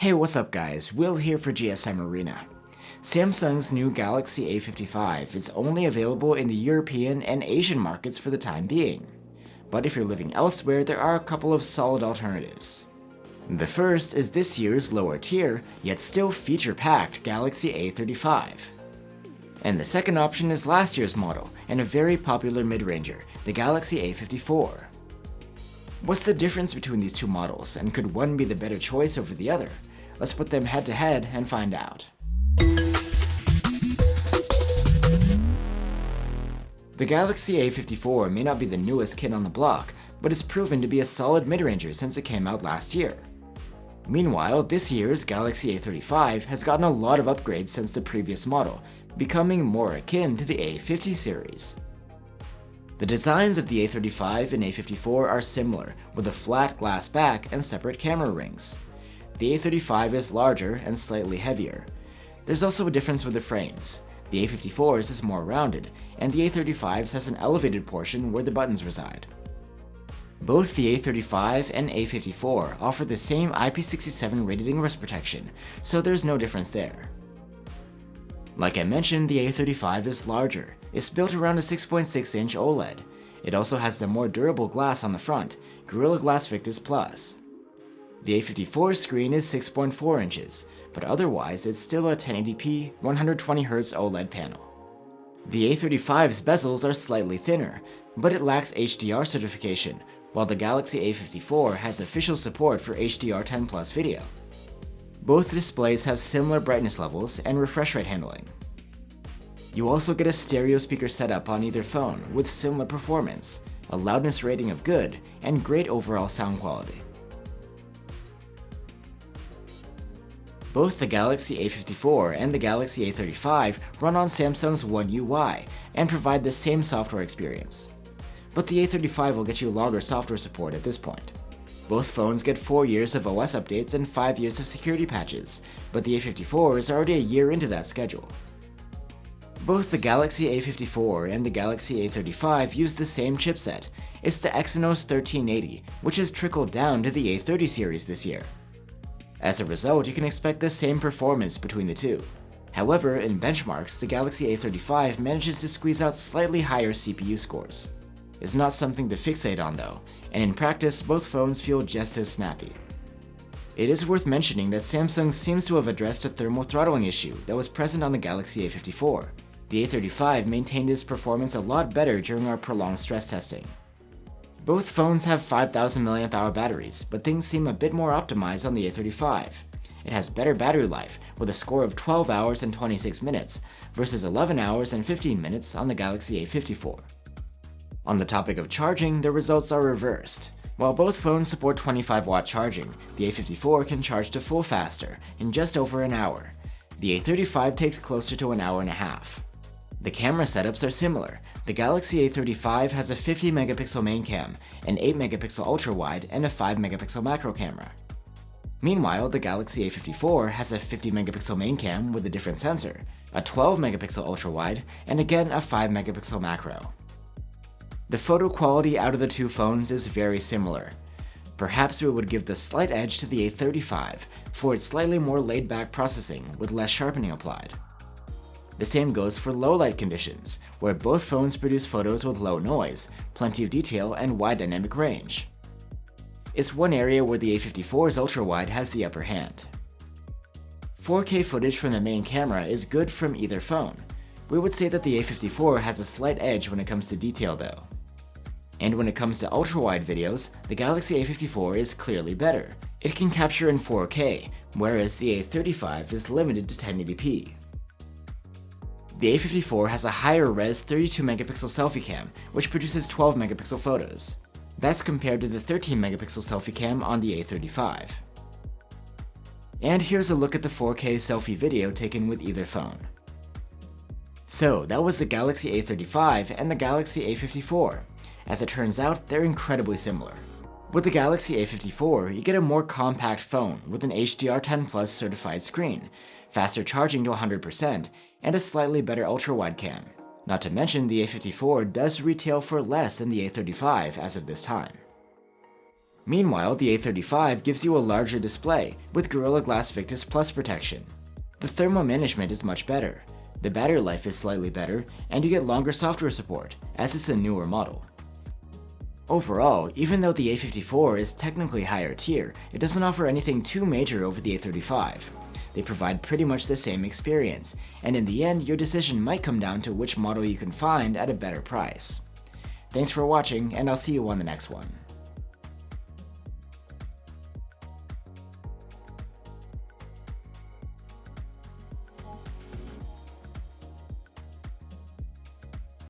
Hey, what's up guys, Will here for GSM Arena. Samsung's new Galaxy A55 is only available in the European and Asian markets for the time being. But if you're living elsewhere, there are a couple of solid alternatives. The first is this year's lower tier, yet still feature-packed Galaxy A35. And the second option is last year's model, and a very popular mid-ranger, the Galaxy A54. What's the difference between these two models, and could one be the better choice over the other? Let's put them head to head and find out. The Galaxy A54 may not be the newest kid on the block, but has proven to be a solid mid-ranger since it came out last year. Meanwhile, this year's Galaxy A35 has gotten a lot of upgrades since the previous model, becoming more akin to the A50 series. The designs of the A35 and A54 are similar, with a flat glass back and separate camera rings. The A35 is larger and slightly heavier. There's also a difference with the frames. The A54's is more rounded, and the A35's has an elevated portion where the buttons reside. Both the A35 and A54 offer the same IP67 rated ingress protection, so there's no difference there. Like I mentioned, the A35 is larger. It's built around a 6.6-inch OLED. It also has the more durable glass on the front, Gorilla Glass Victus Plus. The A54 screen is 6.4 inches, but otherwise it's still a 1080p 120Hz OLED panel. The A35's bezels are slightly thinner, but it lacks HDR certification, while the Galaxy A54 has official support for HDR10 Plus video. Both displays have similar brightness levels and refresh rate handling. You also get a stereo speaker setup on either phone with similar performance, a loudness rating of good, and great overall sound quality. Both the Galaxy A54 and the Galaxy A35 run on Samsung's One UI and provide the same software experience. But the A35 will get you longer software support at this point. Both phones get 4 years of OS updates and 5 years of security patches, but the A54 is already a year into that schedule. Both the Galaxy A54 and the Galaxy A35 use the same chipset. It's the Exynos 1380, which has trickled down to the A30 series this year. As a result, you can expect the same performance between the two. However, in benchmarks, the Galaxy A35 manages to squeeze out slightly higher CPU scores. It's not something to fixate on though, and in practice, both phones feel just as snappy. It is worth mentioning that Samsung seems to have addressed a thermal throttling issue that was present on the Galaxy A54. The A35 maintained its performance a lot better during our prolonged stress testing. Both phones have 5000 mAh batteries, but things seem a bit more optimized on the A35. It has better battery life, with a score of 12 hours and 26 minutes, versus 11 hours and 15 minutes on the Galaxy A54. On the topic of charging, the results are reversed. While both phones support 25-watt charging, the A54 can charge to full faster, in just over an hour. The A35 takes closer to an hour and a half. The camera setups are similar. The Galaxy A35 has a 50-megapixel main cam, an 8-megapixel ultra-wide, and a 5-megapixel macro camera. Meanwhile, the Galaxy A54 has a 50-megapixel main cam with a different sensor, a 12-megapixel ultra-wide, and again a 5-megapixel macro. The photo quality out of the two phones is very similar. Perhaps we would give the slight edge to the A35 for its slightly more laid-back processing with less sharpening applied. The same goes for low light conditions, where both phones produce photos with low noise, plenty of detail, and wide dynamic range. It's one area where the A54's ultra-wide has the upper hand. 4K footage from the main camera is good from either phone. We would say that the A54 has a slight edge when it comes to detail though. And when it comes to ultra-wide videos, the Galaxy A54 is clearly better. It can capture in 4K, whereas the A35 is limited to 1080p. The A54 has a higher res 32-megapixel selfie cam, which produces 12-megapixel photos. That's compared to the 13-megapixel selfie cam on the A35. And here's a look at the 4K selfie video taken with either phone. So that was the Galaxy A35 and the Galaxy A54. As it turns out, they're incredibly similar. With the Galaxy A54, you get a more compact phone with an HDR10 Plus certified screen, faster charging to 100%, and a slightly better ultra-wide cam. Not to mention, the A54 does retail for less than the A35 as of this time. Meanwhile, the A35 gives you a larger display with Gorilla Glass Victus Plus protection. The thermal management is much better, the battery life is slightly better, and you get longer software support, as it's a newer model. Overall, even though the A54 is technically higher tier, it doesn't offer anything too major over the A35. They provide pretty much the same experience, and in the end, your decision might come down to which model you can find at a better price. Thanks for watching, and I'll see you on the next one.